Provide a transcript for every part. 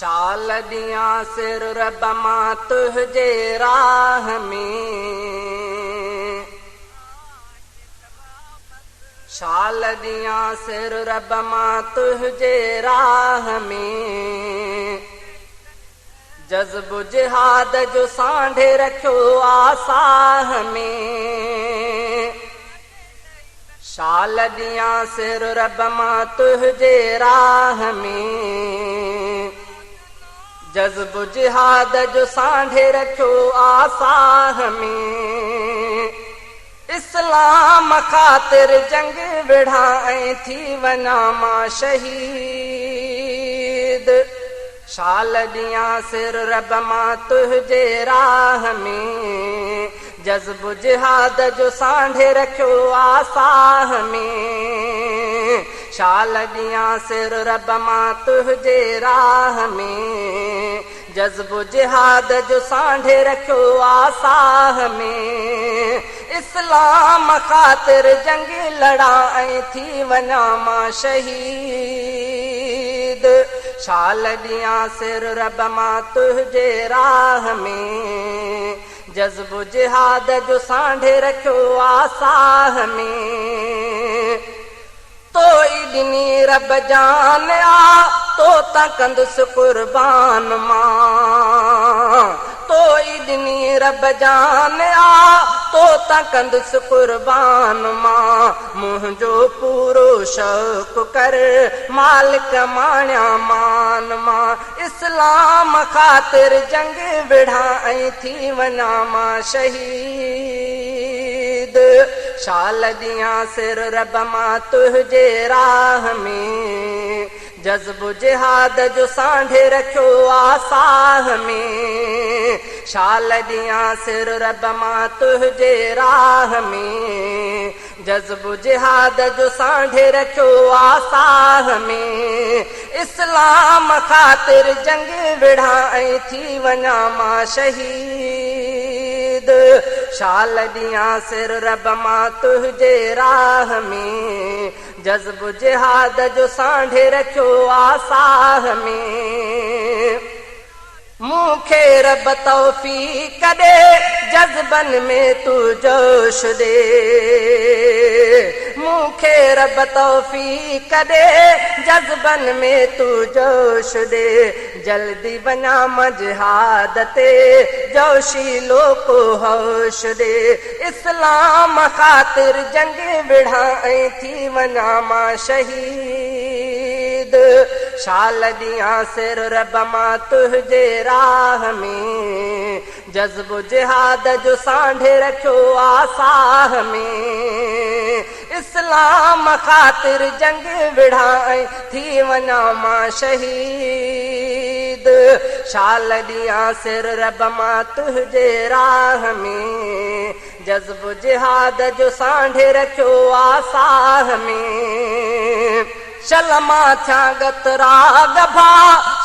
शाल दिया सिर रब मां तुझे राह में, शाल दिया सिर रब मां तुझे राह में, जज्ब जिहाद जो सांढे रखियो आसाह में। शाल दिया सिर रब मां तुझे राह में, जज्ब जिहाद जो सांढे रखियो आसाह में। इस्लाम ख़ातिर जंग विढ़ाए थी वञा मां शहीद। शाल दिया सिर रब मां तुझे राह में, जज्ब जिहाद जो सांढे रखियो आसाह में। शाल दिया सिर रब मां तुझे राह में, जज्ब जिहाद जो सांढे रखियो आसाह में। इस्लाम ख़ातिर जंग लड़ाए थी वञा मां शहीद। शाल दिया सिर रब मां तुझे राह में, जज्ब जिहाद जो सांढे रखियो आसाह में। तो ॾिनी रब जान आ तो ता कंदुसि कुर्बान मां। तो ॾिनी रब जान आ तो ता कंदुसि कुर्बान मां। मुंहिंजो पूरो शौक़ कर मालिक माण्या मान मां। इस्लाम ख़ातिर जंग विढ़ाए थी वञा मां शहीद। शाल दिया सिर रब मां तुझे राह में, जज्ब जिहाद जो सांढे रखियो आसाह में। शाल दिया सिर रब मां तुझे राह में, जज्ब जिहाद जो सांढे रखियो आसाह में। इस्लाम ख़ातिर जंग विढ़ाए थी वञा मां शहीद। शाल दिया सिर रब मां तुझे राह में, जज्ब जिहाद जो सांढे रखियो आसाह में। मूंखे रब तौफ़ीक़ दे जज्बन में तू जोश दे। मूंखे रब तौफ़ीक़ दे जज्बन में तू जोश दे। जल्दी वञा मां जिहाद ते जोशीलो को होश दे। इस्लाम ख़ातिर जंग विढ़ाए थी वञा मां शहीद। शाल दिया सिर रब मां तुझे राह में, जज्ब जिहाद जो सांढे रखियो आसाह में। इस्लाम ख़ातिर जंग विढ़ाए थी वञा मां शहीद। शाल दिया सिर रब मां तुझे राह में, जज्ब जिहाद जो सांढे रखियो आसाह में। शलमा थिया गतरा गभा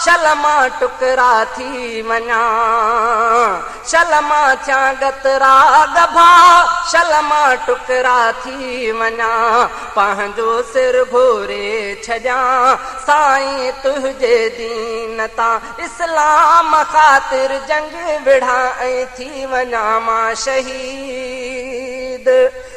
शलमा टुकरा थी वञा। शलमा थिया गतरा गभा शलमा टुकरा थी वञा। पंहिंजो सिर घोरे छॾियां साईं तुझे दीन तां। इस्लाम ख़ातिर जंग विढ़ाए थी वञा मां शहीद।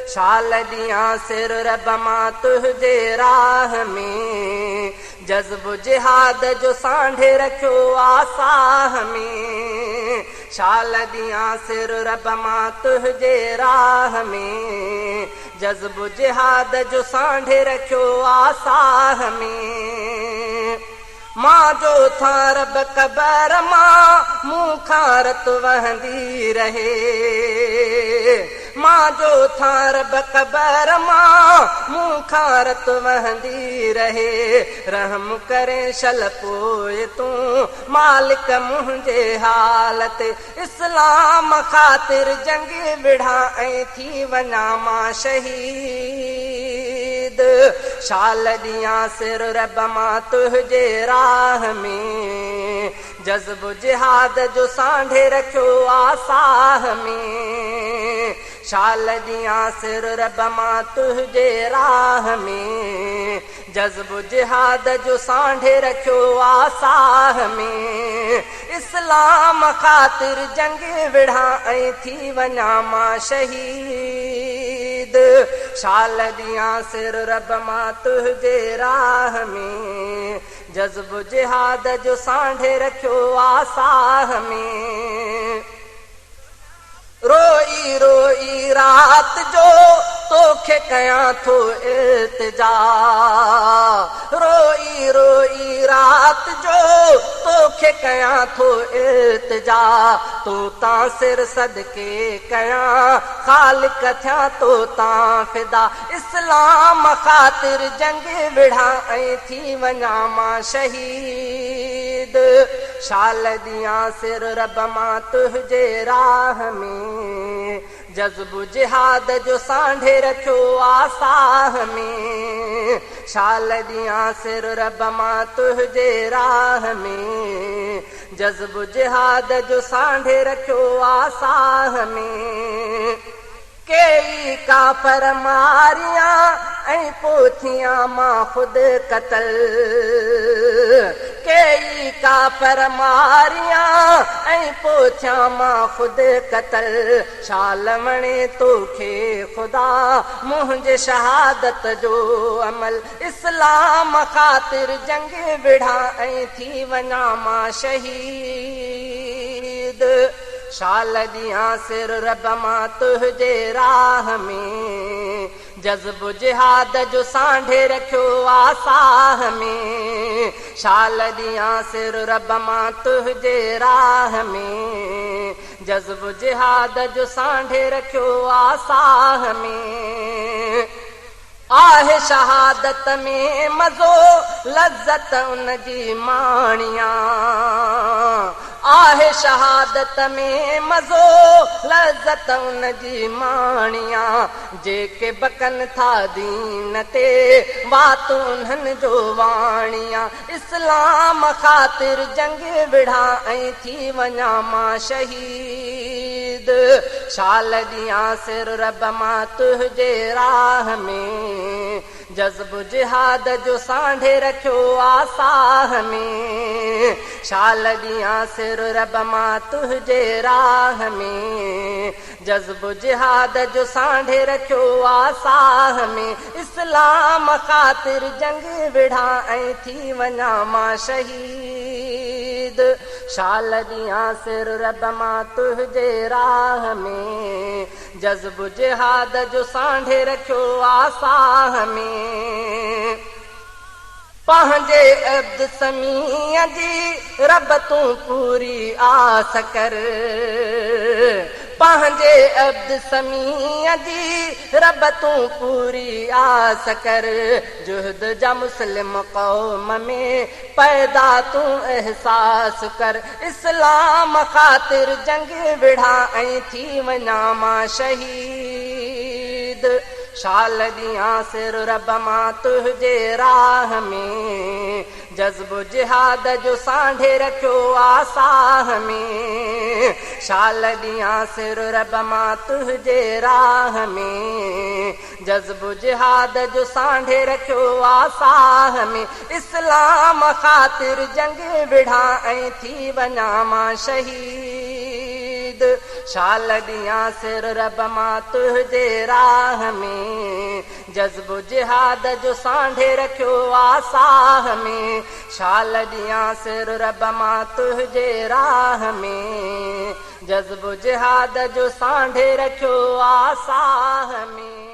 शाल दिया सिर रब मां तुझे राह में, जज्ब जिहाद जो सांढे रखियो आसाह में। शाल दिया सिर रब मां तुझे राह में, जज्ब जिहाद जो सांढे रखियो आसाह में। मां जो था रब क़बर मां मूं खां रत वहंदी रहे। मां जो था रब क़बर मां मूं खां रत वहंदी रहे। रहम करे शल पोइ तूं मालिक मुंहिंजे हालत। इस्लाम ख़ातिर जंग विढ़ाए थी वञा मां शहीद। शाल दिया सिर रब मां तुझे राह में, जज्ब जिहाद जो सांढे रखियो आसाह में। शाल दिया सिर रब मां तुझे राह में, जज्ब जिहाद जो सांढे रखियो आसाह राह में। इस्लाम ख़ातिर जंग विढ़ा ऐं थी वञा मां शहीद। शाल दियां सिर रब मां तुंहिंजे राह में। जज़्ब जिहाद जो सांढे रखियो आ साह में। रोई रोई रात जो तोखे कयां थो इल्तिजा। रोई रोई रात जो तोखे कयां थो इल्तिजा। तू तां सिर सदके कयां ख़ालिक थियां तो तां फिदा। इस्लाम ख़ातिर जंग विढ़ा ऐं थी वञा मां शहीद। शाल दियां सिर रब मां तुंहिंजे राह में। जज़्ब जिहाद जो सांढे रखियो आ साह में। शाल दियां सिर रब मां तुंहिंजे राह में। जज़्ब जिहाद जो सांढे रखियो आ साह में। कई काफ़र मारियां ऐं पोथियां मां खुद कतल। कई काफ़र मारियां ऐं पोथियां मां खुद कतल। शाल वणे तोखे ख़ुदा मुंहिंजे शहादत जो अमल। इस्लाम ख़ातिर जंग विढ़ा ऐं थी वञा मां शहीद। शाल दियां सिर रब मां तुंहिंजे राह में। जज़्ब जिहाद जो सांढे रखियो आ साह में। शाल दियां सिर रब मां तुंहिंजे राह में। जज़्ब जिहाद जो सांढे रखियो आ साह में। आहे शहादत में मज़ो लज़्ज़त उन जी माणियां। आहे शहादत में मज़ो लज़्ज़त उन जी माणियां। जेके बकन था दीन ते बात उन्हनि जो वाणियां। इस्लाम ख़ातिर जंग विढ़ा ऐं थी वञा मां शहीद। शाल दियां सिर रब मां तुंहिंजे राह में। जज़्ब जिहाद जो सांढे रखियो आ साह में। शाल दियां सिर रब मां तुंहिंजे राह में। जज़्ब जिहाद जो सांढे रखियो आ साह में। इस्लाम ख़ातिर जंग विढ़ा ऐं थी वञा मां शहीद। शाल दियां सिर रब मां तुंहिंजे राह में। जज़्ब जिहाद जो सांढे रखियो आ साह में। पंहिंजे अब्द समीअ जी रब तूं पूरी आस कर। पंहिंजे अब्द समीअ जी रब तूं पूरी आस कर। जुहद जा मुस्लिम क़ौम में पैदा तूं एहसास कर। इस्लाम ख़ातिर जंग विढ़ा ऐं थी वञा मां शहीद। शाल दियां सिर रब मां तुंहिंजे राह में। जज़्ब जिहाद जो सांढे रखियो आ साह में। शाल दियां सिर रब मां तुंहिंजे राह में। जज़्ब जिहाद जो सांढे रखियो आ साह में। इस्लाम ख़ातिर जंग विढ़ा ऐं थी वञा मां शहीद। शाल दियां सिर रब मां तुंहिंजे राह में। जज़्ब जिहाद जो सांढे रखियो आ साह में। शाल दियां सिर रब मां तुंहिंजे राह में। जज़्ब जिहाद जो सांढे रखियो आ साह में।